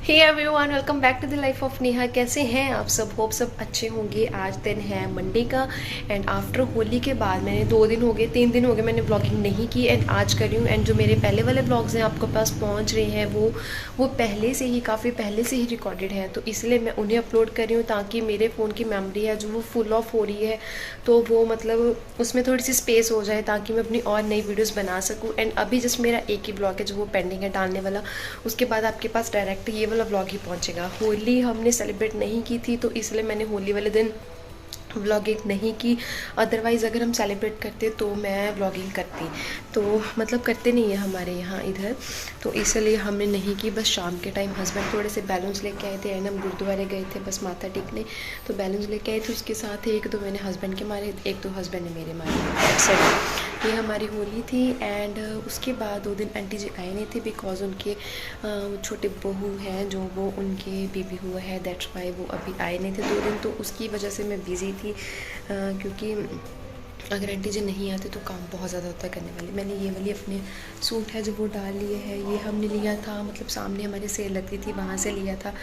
Hey everyone, welcome back to the life of Neha. कैसे हैं आप सब? होप सब अच्छे होंगे। आज दिन है मंडे का एंड आफ्टर होली के बाद मैंने 3 दिन हो गए मैंने ब्लॉगिंग नहीं की एंड आज कर रही हूँ। एंड जो मेरे पहले वाले ब्लॉग्स हैं आपके पास पहुँच रहे हैं वो पहले से ही काफ़ी पहले से ही रिकॉर्डेड हैं, तो इसलिए मैं उन्हें अपलोड कर रही हूँ ताकि मेरे फ़ोन की मेमोरी है जो वो फुल ऑफ हो रही है, तो वो मतलब उसमें थोड़ी सी स्पेस हो जाए ताकि मैं अपनी और नई वीडियोज़ बना सकूँ। एंड अभी जस्ट मेरा एक ही ब्लॉग है जो वो पेंडिंग है डालने वाला, उसके बाद आपके पास डायरेक्ट ये वाला व्लॉग ही पहुंचेगा। होली हमने सेलिब्रेट नहीं की थी तो इसलिए मैंने होली वाले दिन व्लॉगिंग नहीं की, अदरवाइज़ अगर हम सेलिब्रेट करते तो मैं व्लॉगिंग करती, तो मतलब करते नहीं है हमारे यहाँ इधर, तो इसलिए हमने नहीं की। बस शाम के टाइम हस्बैंड थोड़े से बैलून्स लेके आए थे एंड हम गुरुद्वारे गए थे बस माथा टेकने, तो बैलून्स लेके आए थे। उसके साथ एक दो मैंने हस्बैंड के मारे, एक दो हस्बैंड ने मेरे मारे। सही ये हमारी होली थी। एंड उसके बाद 2 दिन आंटी जी आए नहीं थे बिकॉज उनके छोटे बहू हैं जो वो उनके बेबी हुआ है, दैट्स वाई वो अभी आए नहीं थे 2 दिन, तो उसकी वजह से मैं बिज़ी थी क्योंकि अगर आंटी जी नहीं आते तो काम बहुत ज़्यादा होता करने वाली। मैंने ये वाली अपने सूट है जो वो डाल लिए है, ये हमने लिया था मतलब सामने हमारी सेल लगती थी वहाँ से लिया था।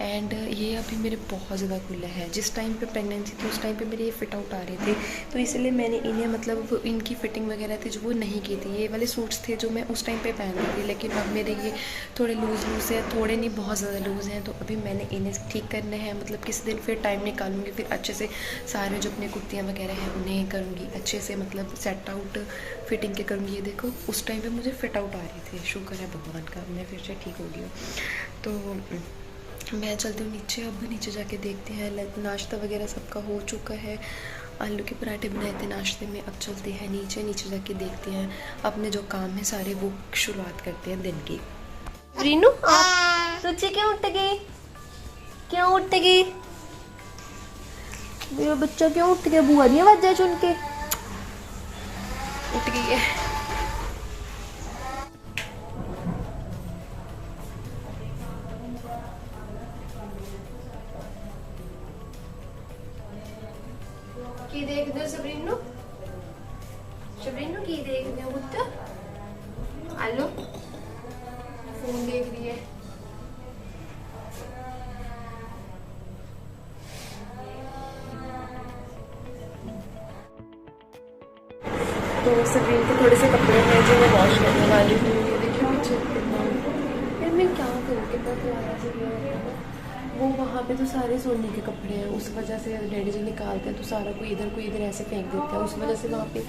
एंड ये अभी मेरे बहुत ज़्यादा खुला है, जिस टाइम पे प्रेगनेंसी थी उस टाइम पे मेरे ये फिट आउट आ रहे थे, तो इसलिए मैंने इन्हें मतलब इनकी फिटिंग वगैरह थी जो वो नहीं की थी। ये वाले सूट्स थे जो मैं उस टाइम पर पहन रही थी, लेकिन अब मेरे ये थोड़े लूज़ है, थोड़े नहीं बहुत ज़्यादा लूज़ हैं, तो अभी मैंने इन्हें ठीक करने हैं। मतलब किसी दिन फिर टाइम निकालूंगी, फिर अच्छे से सारे जो अपने कुर्तियाँ वगैरह हैं उन्हें करूँगी अच्छे से, मतलब सेट आउट फिटिंग के करूँगी। ये देखो उस टाइम पे मुझे फिट आउट आ रही थी, शुक्र है भगवान का मैं फिर से ठीक हो गई हूँ। तो मैं चलती हूँ नीचे, अब नीचे जाके देखते हैं। नाश्ता वगैरह सबका हो चुका है, आलू के पराठे बनाए थे नाश्ते में। अब चलते हैं नीचे जाके देखते हैं अपने जो काम है सारे वो शुरुआत करते हैं दिन की। रीनू आप तुझे क्यों उठ गई? क्यों उठ गई मेरा बच्चा? क्यों उठ गया? बुआ नहीं आवाज़ सुन के उठ गई है। की देख दो सबरीनू, सबरीनू की देख दो पुत्र? आलू फोन देख रही है। तो सबरीन के थोड़े से कपड़े हैं जो मैं वॉश करने वाली हूँ। ये देखिए पीछे यार मैं क्या करूँ, कितना पुराना से वो वहाँ पे तो सारे सोने के कपड़े हैं, उस वजह से डैडी जी निकालते हैं तो सारा कोई इधर ऐसे फेंक देते हैं, उस वजह से वहाँ पे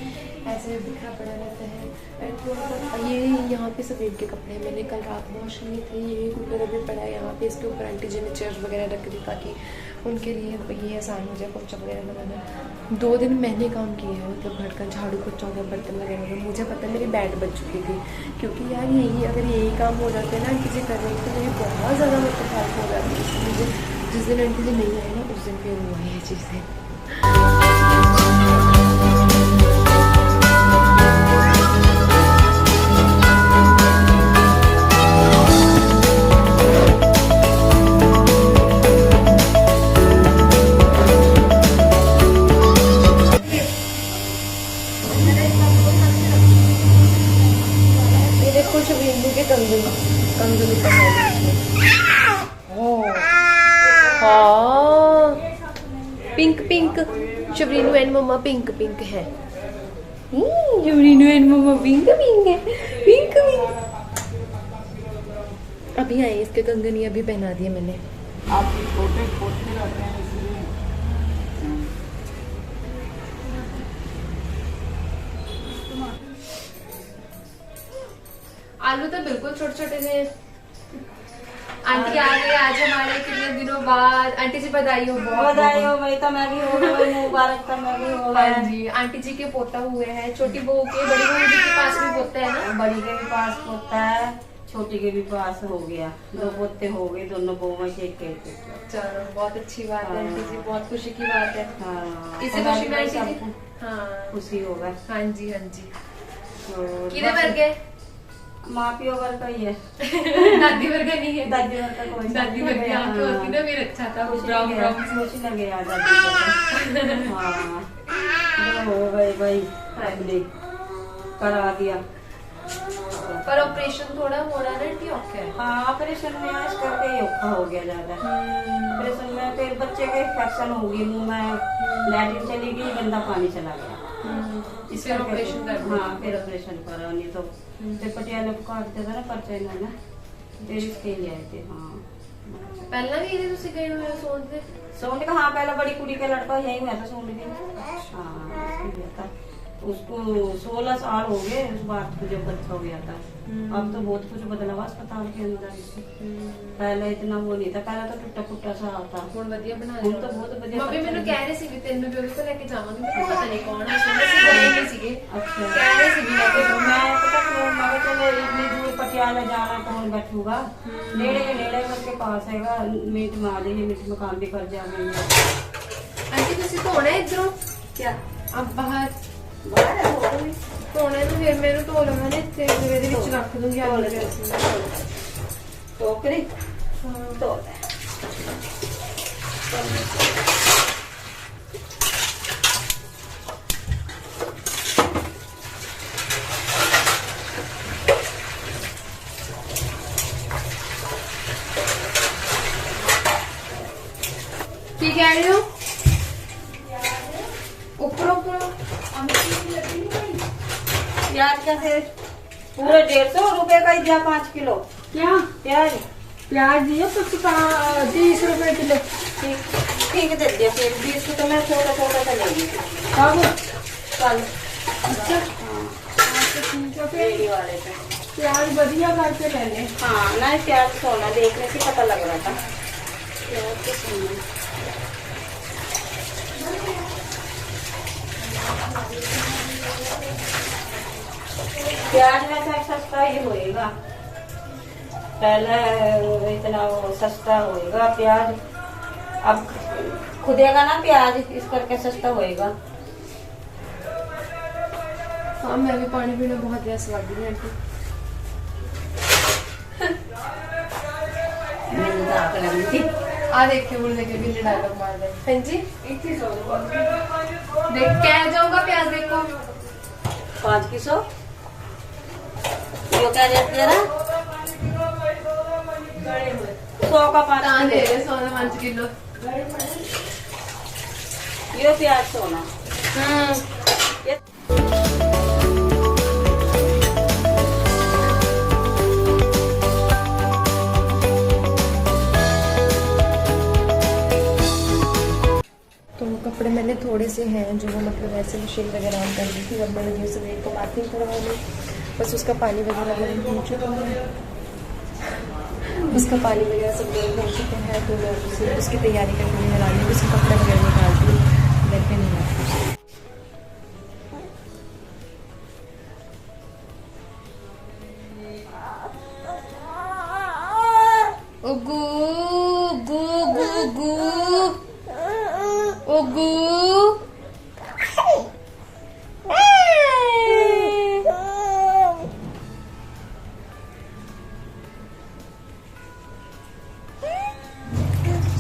ऐसे बिखरा पड़ा रहता है। ये यहाँ पे सफ़ेद के कपड़े हैं, मैंने कल रात वॉश किए थे। ये कुकर अभी पड़ा है यहाँ पे, इसके ऊपर आंटी जी ने चेयर्स वगैरह रख दी ताकि उनके लिए ये आसान हो जाए पोछा वगैरह लगाना। 2 दिन मैंने काम किया है, मतलब घर का झाड़ू पोछा हो गया, बर्तन वगैरह हो गया। मुझे पता है मेरी बैड बच चुकी थी, क्योंकि यार यही अगर यही काम हो जाते हैं ना आंटी जी कर रहे हैं तो मुझे बहुत ज़्यादा मतलब हेल्प हो जाती है। मुझे जिस दिन आंटी जी नहीं आए ना उस दिन फिर हुआ है ये चीज़ें। कुछ बिंदु के कंगन हाँ पिंक शबरीनू एंड मम्मा पिंक है। शबरीनू एंड मम्मा पिंक है। अभी आए इसके कंगन, ये अभी पहना दिए मैंने। आप छोटे रहते हैं इसलिए। आलू तो बिल्कुल छोटे थे। आंटी आ गई आज हमारे कितने दिनों बाद। आंटी जी बधाई हो। बहुत बधाई हो भाई, तो मैं भी हो गई, मुबारक तो मैं भी हो गई। हाँ जी, आंटी जी के पोता हुए हैं, छोटी बहू के, बड़ी बहू जी के पास भी पोता है ना? बड़ी के भी पास पोता है, छोटी के भी पास हो गया, 2 पोते हो गए, दोनों बहू में से एक। चलो बहुत अच्छी बात है आंटी जी, बहुत खुशी की बात है। इसे खुशी में आंटी जी खुशी होगा। हाँ जी किधर भर गए? माँ पियो वर्ग का ही है। दादी वर्ग का नहीं है। दादी वर्ग का कोई दादी वर्ग की आंखें होती ना, मेरा अच्छा था। खुशी लगे आ दादी। हाँ हो गए भाई, करा दिया। तो। पर ऑपरेशन थोड़ा होना ना कि औखा है। हाँ ऑपरेशन में इस करके ही औखा हो गया ज्यादा। ऑपरेशन में फिर बच्चे के इन्फेक्शन हो गई, मुंह में लैट्रिन चली गई, गंदा पानी चला गया। इस फिर करके ऑपरेशन कर दिया। हाँ फिर ऑपरेशन करा, नहीं तो फिर पटियाला को काट देता ना पर्चा इन्होंने, फिर इसके लिए आए थे। हाँ पहला भी ये तुसी गए हुए सोच दे सोंड का, हाँ पहला बड़ी कुड़ी का लड़का यही हुआ था सोंड के। हाँ इसके गया था, उसको 16 साल हो गए उस बात को जब बच्चा हो गया था। अब तो बहुत कुछ बदला हुआ अस्पताल के अंदर इससे। पहले इतना वो नहीं था, पहले तो टूटा फुटा सा था। ਹੁਣ ਵਧੀਆ ਬਣਾ ਹੁਣ ਤਾਂ ਬਹੁਤ ਵਧੀਆ ਮੰਮੀ ਮੈਨੂੰ ਕਹਿ ਰਹੇ ਸੀ ਵੀ ਤੈਨੂੰ ਵੀ ਉਹਦੇ ਕੋਲ ਲੈ ਕੇ ਜਾਵਾਂਗੇ, ਮੈਨੂੰ ਪਤਾ ਨਹੀਂ ਕੌਣ ਹੈ, ਸੁਣਦੇ ਸੀ ਗਏ ਨਹੀਂ ਸੀਗੇ। अच्छा ਕਹਿ ਰਹੇ ਸੀ ਵੀ ਲੈ ਕੇ मैं पता क्यों, मैं कहा चलो इतनी दूर पटियाला जाना कौन बैठूगा, नेड़े के नेड़े उसके पास हैगा, मिनट में आ जाएंगे, मिनट में काम भी कर जाएंगे। ਆਂਟੀ ਤੁਸੀਂ ਧੋਣਾ ਇਧਰੋਂ क्या ਅਬ ਬਾਹਰ बाहर है हो गई ਧੋਣੇ ਨੂੰ, ਫਿਰ ਮੈਨੂੰ ਧੋ ਲਵਾਂ ਨੇ ਤੇ ਇਹਦੇ ਵਿੱਚ ਰੱਖ ਦੂੰਗੀ ਆਲੂ ਵੈਸੇ। टोकरी तो ਕੀ ਕਹਿ ਰਹੇ ਹੋ? ਉੱਪਰੋਂ प्याज का फिर पूरे 150 रुपए का ही दिया 5 किलो क्या प्याज। प्याज दियो तो 30 रुपए किलो। ठीक ठीक दे दिया, फिर 20 को तो मैं थोड़ा थोड़ा सा लेंगी कब? कल। अच्छा हाँ तो ठीक है, फिर रेडी वाले पे। प्याज बढ़िया करके ले ले। हाँ नहीं प्याज सोना देखने से पता लग रहा था प्याज तो सोना। प्याज में तो सस्ता ही होएगा, पहले इतना वो सस्ता होएगा प्याज, अब खुदेगा ना प्याज, इस करके सस्ता होएगा। हाँ मैं भी पानी पीना बहुत प्यास लग रही है आंटी। मैंने तो आग लगी थी। आ देखिए वो लेके भी डायलॉग मार रहे हैं। हाँ जी देख क्या जाऊंगा प्याज देखो 5 की 100 क्या रेट दे रहा? 100 का 5 तान दे किलो। रहे 105 किलो। ये प्याज सोना। ये तो कपड़े मैंने थोड़े से हैं जो वो मतलब ऐसे मशीन वगैरह ऑन कर दी थी। अब मैंने जो सवेर को बाथिंग करवा ली, बस उसका पानी वगैरह गर्म हो चुका है, उसका पानी वगैरह सब गर्म हो चुका है। तो मैं उसकी तैयारी करके मैं ला ली, उसके कपड़े वगैरह निकालती हूँ, घर पे नहीं आती। ओगू गू गू गू ओगू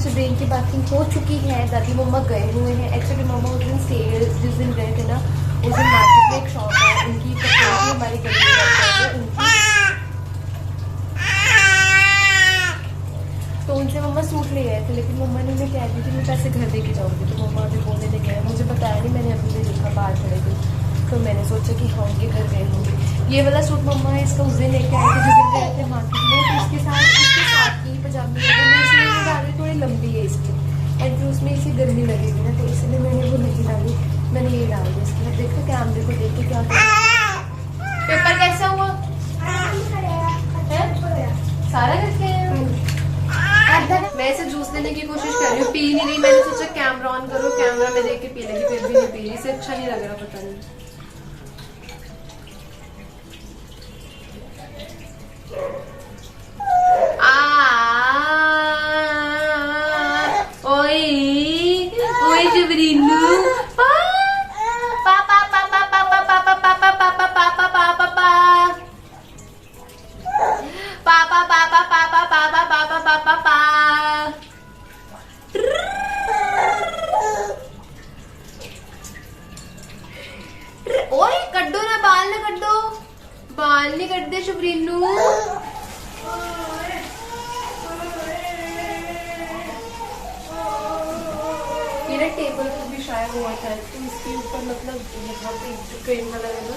सुबह की बाथिंग हो चुकी है। दादी मम्मा गए हुए हैं। एक्चुअली मम्मा उस दिन सेल जिस दिन गए थे ना, उस दिन मार्केट में एक शॉप है उनकी, हमारी गली में रहते हैं उनकी, तो उनसे मम्मा सूट ले गए थे। लेकिन मम्मा ने मैं कह दी थी मैं पैसे घर दे के जाऊँगी, तो मम्मा अभी बोलने ले गए, मुझे बताया नहीं, मैंने अभी नहीं देखा बाहर खड़े थे। तो मैंने सोचा कि हाँ ये घर गए होंगे। ये वाला सूट मम्मा इसका उस दिन लेके आए थे जिस दिन गए थे मार्केट में, तो इसके साथ की पजामी है वो मैं इसलिए नहीं डाली, थोड़ी लंबी है इसकी, एंड फिर उसमें इसी गर्मी लगेगी ना, तो इसलिए मैंने वो नहीं डाली, मैंने ये डाल दी इसके। देखो कैमरे को देख के क्या पेपर कैसा हुआ सारा करके मैं इसे जूस देने की कोशिश कर रही हूँ, पी नहीं रही। मैंने सोचा कैमरा ऑन करो, कैमरा में देख के पी लेगी, फिर भी नहीं पी रही, इसे अच्छा नहीं लग रहा, पता नहीं। ओए जबरीनू पापा पापा पापा पापा पापा पापा पापा पापा पापा पापा पापा पापा पापा पापा पापा पा ओए कड्डो ना, बाल ना कड्डो, बाल नहीं कटते शुभ्री ये ना टेबल पर भी शाया हुआ था, तो इसके ऊपर मतलब यहाँ पे जो क्रीम वाला है ना,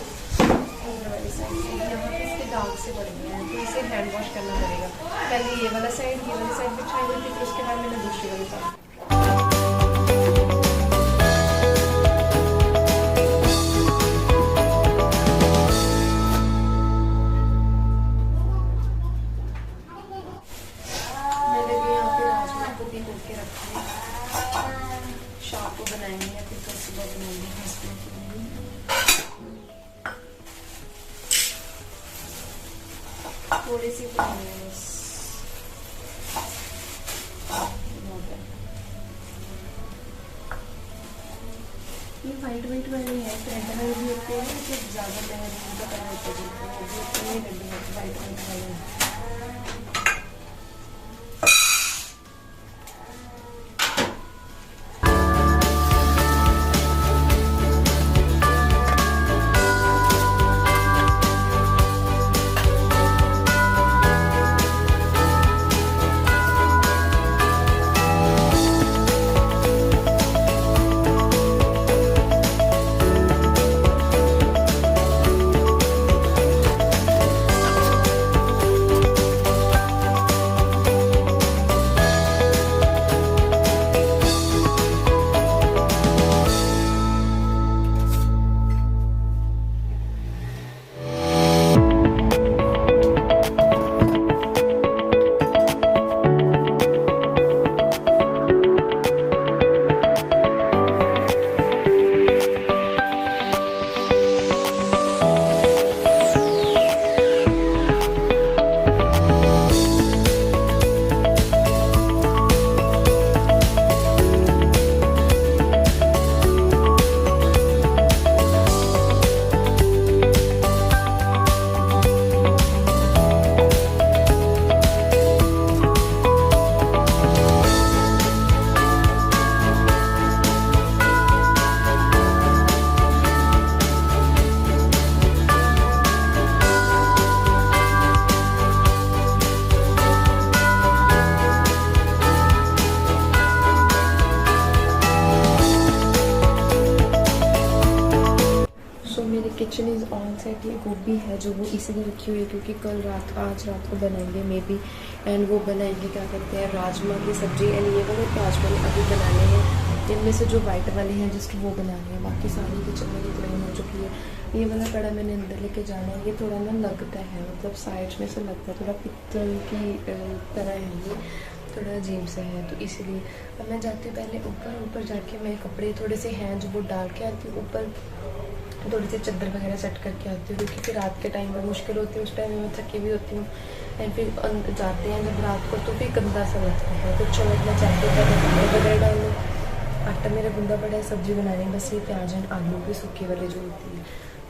इस साइड से यहाँ पे इसके दाग से बन गए हैं, तो इसे हैंड वॉश करना पड़ेगा। पहले ये वाला साइड बिछाई हुई थी, फिर उसके बाद मैंने दूसरी वाली साइड। मैंने भी यहाँ पे राजमा को भिगो के रखा है, शाम को बनाएंगे या फिर कल सुबह बनाएंगे हस्बैंड के लिए। थोड़ी सी बनाएंगे बस। ये वाइट वाइट वाले हैं, रेड वाले भी होते हैं, तो ज़्यादा महंगे का कलर होता है, वो भी होते हैं रेड वाइट वाइट वाले। Kitchen is on set. ये गोभी है जो वो इसीलिए रखी हुई है क्योंकि आज रात को बनाएंगे मे बी, एंड वो बनाएंगे क्या कहते हैं राजमा की सब्ज़ी, एंड ये वाले प्याज वाले अभी बनाने हैं, इनमें से जो वाइट वाले हैं जस्ट वो बनाने हैं, बाकी सारी किचन में क्लीन हो चुकी है। ये वाला कड़ा मैंने अंदर लेके जाना है, ये थोड़ा ना लगता है, मतलब साइड में से लगता है, थोड़ा पित्तल की तरह है, ये थोड़ा अजीब सा है, तो इसीलिए अब मैं जाती हूँ पहले ऊपर जाके मैं कपड़े थोड़े से हैं जो वो डाल के आती हूँ ऊपर, थोड़ी सी चादर वगैरह सेट करके आती हूँ क्योंकि फिर रात के टाइम में मुश्किल होती है, उस टाइम में मैं थकी भी होती हूँ, एंड फिर जाते हैं जब रात को तो फिर गंदा सा लगता है, तो चलो मैं चाहती हूँ पहले कपड़े वगैरह डालूँ। आटा मेरा गंदा पड़ा है, सब्ज़ी बनानी बस ये प्याज एंड आलू की सूखी वाली जो होती है,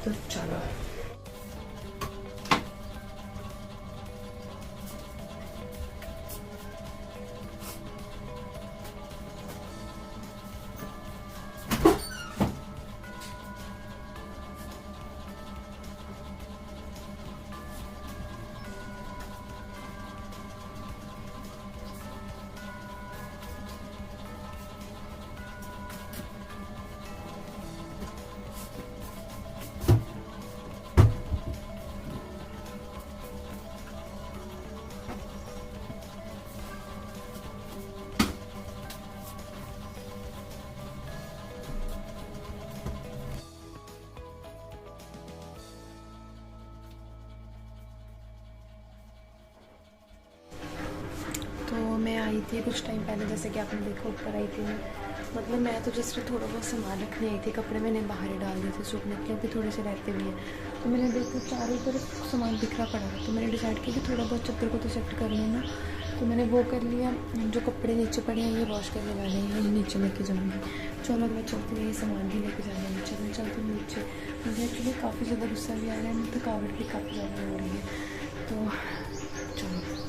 तो चलो। तो मैं आई थी कुछ टाइम पहले, जैसे कि आपने देखा ऊपर आई थी मैं, मतलब मैं तो जस्ट थोड़ा बहुत सामान रखने आई थी, कपड़े मैंने बाहर ही डाल दिए थे सूखने के लिए, भी थोड़े से रहते भी हैं, तो मैंने देखा चारों तरफ सामान बिखरा पड़ा था, तो मैंने डिसाइड किया कि थोड़ा बहुत चादर को तो सेट कर लेना, तो मैंने वो कर लिया। जो कपड़े नीचे पड़े हैं ये वॉश करने वाले हैं, ये नीचे लेके जाऊँगी। चलो मैं चलती हूँ, ये सामान भी लेके जाना है नीचे, मैं चलती हूँ नीचे। मुझे एक्चुअली काफ़ी ज़्यादा गुस्सा भी आ रहा है, थकावट भी काफ़ी ज़्यादा हो रही है, तो चलो।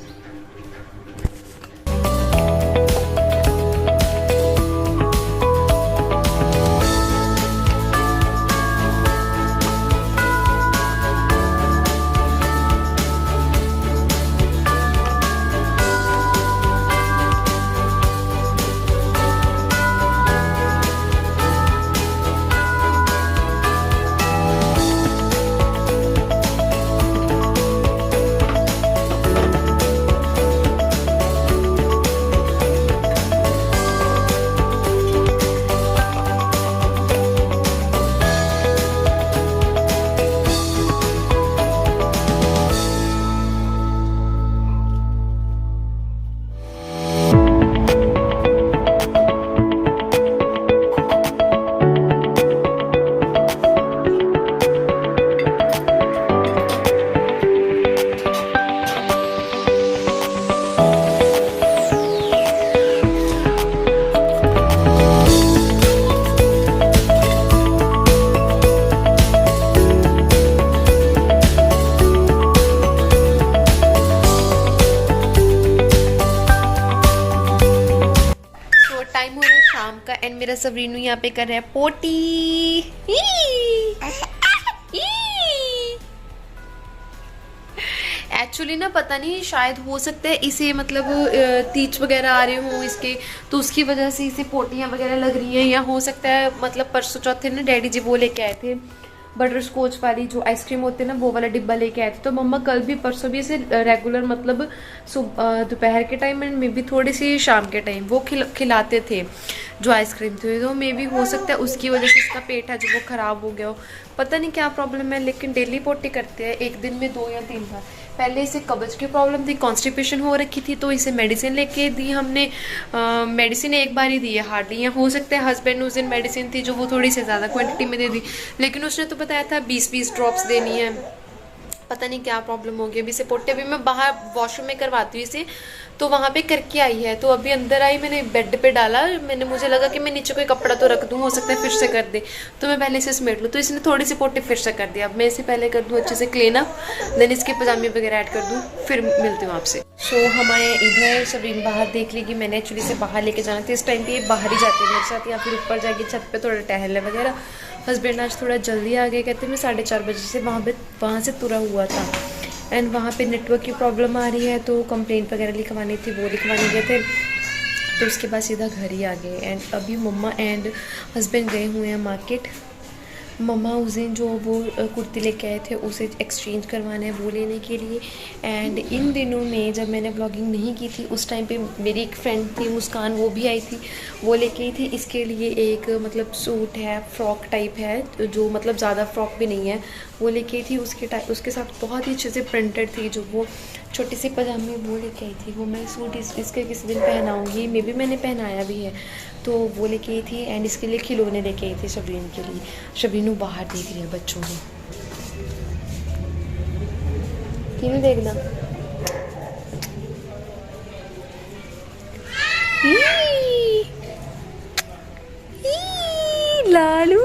टाइम हो रहा है शाम का एंड मेरा सबरीनू यहाँ पे कर रहा है पोटी। एक्चुअली ना पता नहीं, शायद हो सकता है इसे मतलब तीज वगैरह आ रहे हों इसके, तो उसकी वजह से इसे पोटियाँ वगैरह लग रही हैं, या हो सकता है मतलब परसों चौथे ना डैडी जी वो लेके आए थे बटर स्कॉच वाली जो आइसक्रीम होते हैं ना, वो वाला डिब्बा लेके आए थे। तो मम्मा कल भी परसों भी इसे रेगुलर मतलब दोपहर के टाइम एंड मे बी थोड़ी सी शाम के टाइम वो खिलाते थे जो आइसक्रीम थी। तो मे बी हो सकता है उसकी वजह से इसका पेट है जो वो ख़राब हो गया हो, पता नहीं क्या प्रॉब्लम है। लेकिन डेली पोटी करते हैं, एक दिन में 2 या 3 बार। पहले इसे कब्ज की प्रॉब्लम थी, कॉन्स्टिपेशन हो रखी थी, तो इसे मेडिसिन लेके दी हमने। मेडिसिन एक बार ही दी है हार्डली, या हो सकता है हस्बैंड उस दिन मेडिसिन थी जो वो थोड़ी सी ज़्यादा क्वांटिटी में दे दी, लेकिन उसने तो बताया था 20-20 ड्रॉप्स देनी है। पता नहीं क्या प्रॉब्लम होगी। अभी इसे पोटे अभी मैं बाहर वॉशरूम में करवाती हूँ इसे, तो वहाँ पे करके आई है। तो अभी अंदर आई, मैंने बेड पे डाला, मुझे लगा कि मैं नीचे कोई कपड़ा तो रख दूँ, हो सकता है फिर से कर दे, तो मैं पहले इसे समेट लूँ। तो इसने थोड़ी सी पोटे फिर से कर दिया। अब मैं इसे पहले कर दूँ अच्छे से क्लीन अप, देन इसके पजामे वगैरह ऐड कर दूँ, फिर मिलती हूँ आपसे। सो हमारे इधर सबरीन बाहर देख लेगी, मैंने एक्चुअली से बाहर लेके जाना था। इस टाइम पे ये बाहर ही जाते हैं मेरे साथ, या फिर ऊपर जाएगी छत पे थोड़ा टहलने वगैरह। हस्बैंड आज थोड़ा जल्दी आ गए, कहते मैं 4:30 बजे से वहाँ से तुरा हुआ था एंड वहाँ पे नेटवर्क की प्रॉब्लम आ रही है, तो कंप्लेंट वगैरह लिखवानी थी, वो लिखवाने गए थे। तो उसके बाद सीधा घर ही आ गए एंड अभी मम्मा एंड हस्बैंड गए हुए हैं मार्केट। मम्मा उस दिन जो वो कुर्ती लेके आए थे उसे एक्सचेंज करवाना है, वो लेने के लिए। एंड इन दिनों में जब मैंने ब्लॉगिंग नहीं की थी उस टाइम पे मेरी एक फ्रेंड थी मुस्कान, वो भी आई थी, वो लेके आई थी इसके लिए एक मतलब सूट है, फ्रॉक टाइप है जो मतलब ज़्यादा फ्रॉक भी नहीं है, वो लेके आई थी। उसके साथ बहुत ही अच्छे से प्रिंटेड थी जो वो छोटी सी पजामे, वो लेके आई थी। वो मैं सूट इसके किसी दिन पहनाऊँगी, मे बी मैंने पहनाया भी है, तो वो लेके आई थी। एंड इसके लिए खिलौने लेके आई थी शबरीन के लिए। शबरीनू बाहर देख रही है बच्चों को, क्यों देखना। लालू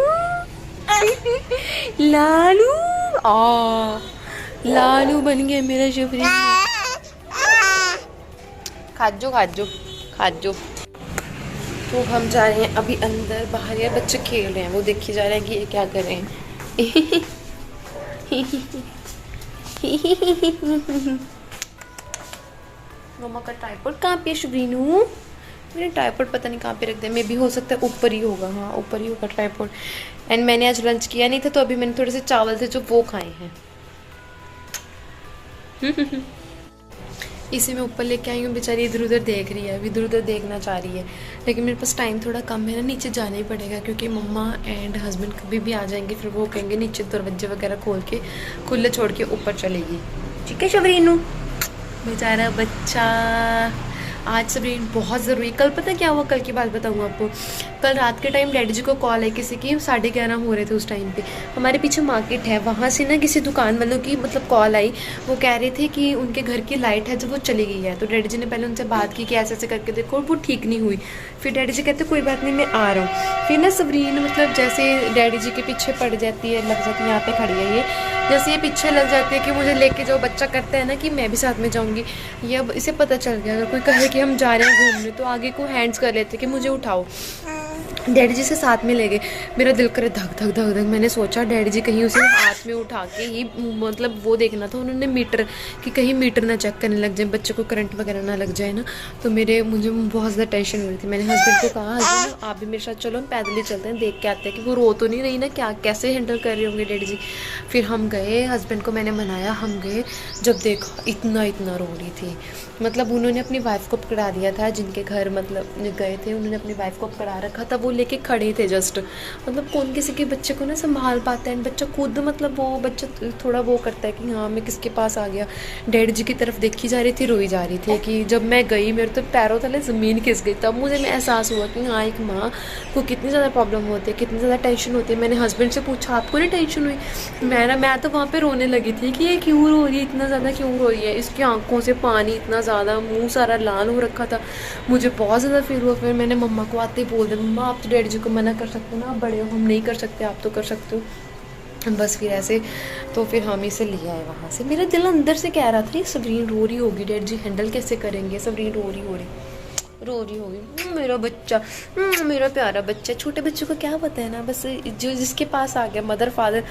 लालू लालू बन गया मेरा शबरीन। खाजो खाजो खाजो। तो हम जा रहे हैं अभी अंदर। बाहर यार बच्चे खेल रहे हैं, वो देखे जा रहे हैं कि ये क्या कर रहे हैं। मम्मा का ट्राइपॉड कहाँ पे शबरीनू? मैंने ट्राइपॉड पता नहीं कहाँ पे रख दिया, मे भी हो सकता है ऊपर ही होगा। हाँ ऊपर ही होगा ट्राइपॉड। एंड मैंने आज लंच किया नहीं था, तो अभी मैंने थोड़े से चावल थे जो वो खाए हैं। इसे मैं ऊपर लेके आई हूँ, बेचारी इधर उधर देख रही है, अभी इधर उधर देखना चाह रही है, लेकिन मेरे पास टाइम थोड़ा कम है ना, नीचे जाना ही पड़ेगा क्योंकि मम्मा एंड हस्बैंड कभी भी आ जाएंगे, फिर वो कहेंगे नीचे दरवाजे वगैरह खोल के खुले छोड़ के ऊपर चलेगी। ठीक है शबरीनू, बेचारा बच्चा। आज सबरीन बहुत ज़रूरी, कल पता क्या हुआ, कल की बात बताऊँ आपको। कल रात के टाइम डैडी जी को कॉल है किसी की, 11:30 हो रहे थे उस टाइम पे। हमारे पीछे मार्केट है, वहाँ से ना किसी दुकान वालों की मतलब कॉल आई, वो कह रहे थे कि उनके घर की लाइट है जो वो चली गई है। तो डैडी जी ने पहले उनसे बात की कि ऐसे ऐसे करके देखो, वो ठीक नहीं हुई। फिर डैडी जी कहते कोई बात नहीं मैं आ रहा हूँ। फिर ना सबरीन मतलब जैसे डैडी जी के पीछे पड़ जाती है, लग जाती है, यहाँ पे खड़ी है ये, जैसे ये पीछे लग जाती है कि मुझे लेके जाओ, बच्चा करता है ना कि मैं भी साथ में जाऊँगी। ये अब इसे पता चल गया, अगर कोई कहे कि हम जा रहे हैं घूमने तो आगे को हैंड्स कर लेते कि मुझे उठाओ। डैडी जी से साथ में ले गए, मेरा दिल करे धक धक धक धक। मैंने सोचा डैडी जी कहीं उसे हाथ में उठा के ही मतलब वो देखना था उन्होंने मीटर, कि कहीं मीटर ना चेक करने लग जाए, बच्चे को करंट वगैरह ना लग जाए ना। तो मुझे बहुत ज़्यादा टेंशन हो रही थी। मैंने हस्बैंड को कहा हस्बैंड आप भी मेरे साथ चलो, हम पैदल ही चलते हैं, देख के आते हैं कि वो रो तो नहीं रही ना, क्या कैसे हैंडल कर रहे होंगे डैडी जी। फिर हम गए, हस्बैंड को मैंने मनाया, हम गए। जब देखा इतना रो रही थी, मतलब उन्होंने अपनी वाइफ को पकड़ा दिया था, जिनके घर मतलब गए थे उन्होंने अपनी वाइफ को पकड़ा रखा था, वो लेके खड़े थे जस्ट। मतलब कौन किसी के बच्चे को ना संभाल पाता है, बच्चा खुद मतलब वो बच्चा थोड़ा वो करता है कि हाँ मैं किसके पास आ गया। डैडी जी की तरफ देखी जा रही थी, रोई जा रही थी कि जब मैं गई मेरे तो पैरों तले ज़मीन खिस गई। तब मुझे एहसास हुआ कि हाँ एक माँ को कितनी ज़्यादा प्रॉब्लम होती है, कितनी ज़्यादा टेंशन होती है। मैंने हस्बैंड से पूछा आपको नहीं टेंशन हुई? मैं तो वहाँ पर रोने लगी थी कि ये क्यों रो रही है, इतना ज़्यादा क्यों रो रही है, इसकी आँखों से पानी इतना ज़्यादा, मुँह सारा लाल हो रखा था। मुझे बहुत ज़्यादा फील हुआ। फिर मैंने मम्मा को आते ही बोल दिया, मम्मा आप तो डैडी जी को मना कर सकते हो ना, आप बड़े हो, हम नहीं कर सकते, आप तो कर सकते हो। बस फिर ऐसे तो फिर हम इसे ले आए वहाँ से। मेरा दिल अंदर से कह रहा था सबरीन रो रही होगी, डैडी जी हैंडल कैसे करेंगे, सबरीन रो रही रो रही होगी। मेरा बच्चा, मेरा प्यारा बच्चा। छोटे बच्चों को क्या पता है ना, बस जो जिसके पास आ गया मदर फादर,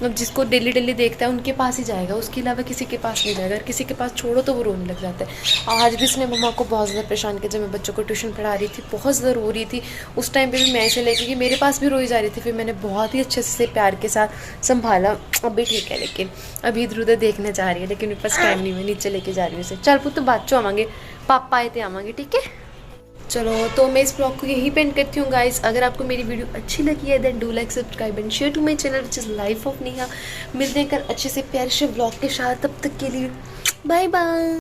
अब जिसको डेली डेली देखता है उनके पास ही जाएगा, उसके अलावा किसी के पास नहीं जाएगा। अगर किसी के पास छोड़ो तो वो रोने लग जाता है। आज भी इसने मम्मा को बहुत ज़्यादा परेशान किया। जब मैं बच्चों को ट्यूशन पढ़ा रही थी बहुत ज़्यादा रो रही थी, उस टाइम पर भी मैं इसे लेके कि मेरे पास भी रोई जा रही थी। फिर मैंने बहुत ही अच्छे से प्यार के साथ संभाला। अब भी ठीक है, लेकिन अभी इधर उधर देखने जा रही है, लेकिन मेरे पास टाइम नहीं, मैं नीचे लेके जा रही हूँ इसे। चल पुत्त बाद चो आवांगे, पापा आए थे आवांगे, ठीक है। चलो तो मैं इस ब्लॉग को यहीं पे एंड करती हूँ गाइस। अगर आपको मेरी वीडियो अच्छी लगी है then do like, subscribe and share to my channel which is life of Neha. मिलते हैं कल अच्छे से प्यारे से ब्लॉग के साथ, तब तक के लिए बाय बाय।